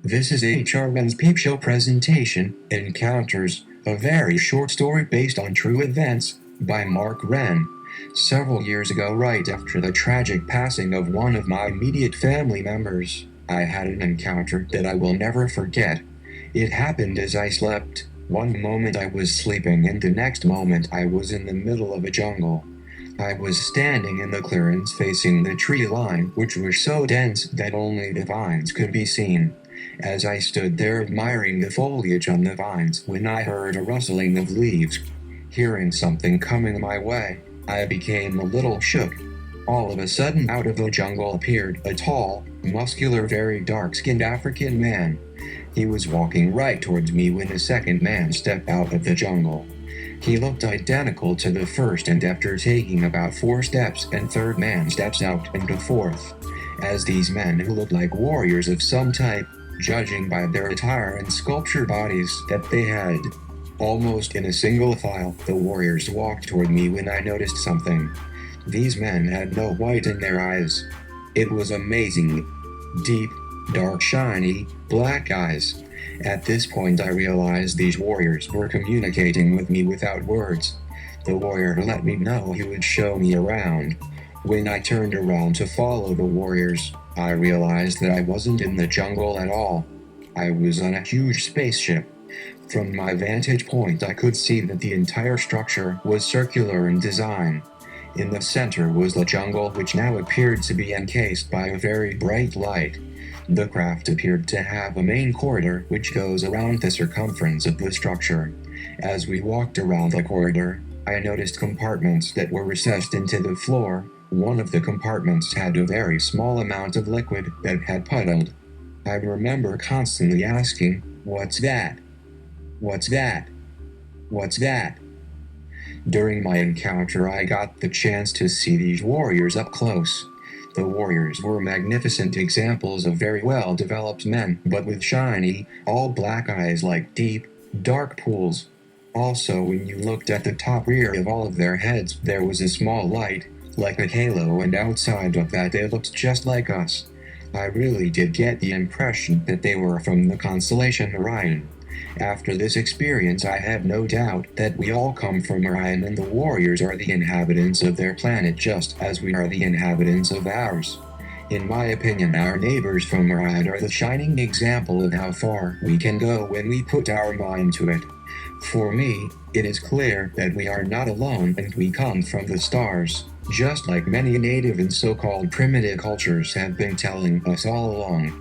This is H.R. Wren's Peep Show presentation, Encounters, a very short story based on true events, by Mark Wren. Several years ago, right after the tragic passing of one of my immediate family members, I had an encounter that I will never forget. It happened as I slept. One moment I was sleeping and the next moment I was in the middle of a jungle. I was standing in the clearance facing the tree line, which was so dense that only the vines could be seen. As I stood there admiring the foliage on the vines, when I heard a rustling of leaves. Hearing something coming my way, I became a little shook. All of a sudden, out of the jungle appeared a tall, muscular, very dark-skinned African man. He was walking right towards me when the second man stepped out of the jungle. He looked identical to the first, and after taking about 4 steps, and third man steps out and the fourth. As these men who looked like warriors of some type, judging by their attire and sculptured bodies that they had. Almost in a single file, the warriors walked toward me when I noticed something. These men had no white in their eyes. It was amazing. Deep, dark, shiny, black eyes. At this point I realized these warriors were communicating with me without words. The warrior let me know he would show me around. When I turned around to follow the warriors, I realized that I wasn't in the jungle at all. I was on a huge spaceship. From my vantage point, I could see that the entire structure was circular in design. In the center was the jungle, which now appeared to be encased by a very bright light. The craft appeared to have a main corridor which goes around the circumference of the structure. As we walked around the corridor, I noticed compartments that were recessed into the floor. One of the compartments had a very small amount of liquid that had puddled. I remember constantly asking, "What's that? What's that? What's that?" During my encounter, I got the chance to see these warriors up close. The warriors were magnificent examples of very well-developed men, but with shiny, all-black eyes like deep, dark pools. Also, when you looked at the top rear of all of their heads, there was a small light, like a halo, and outside of that they looked just like us. I really did get the impression that they were from the constellation Orion. After this experience, I have no doubt that we all come from Orion, and the warriors are the inhabitants of their planet just as we are the inhabitants of ours. In my opinion, our neighbors from Orion are the shining example of how far we can go when we put our mind to it. For me, it is clear that we are not alone and we come from the stars, just like many native and so-called primitive cultures have been telling us all along.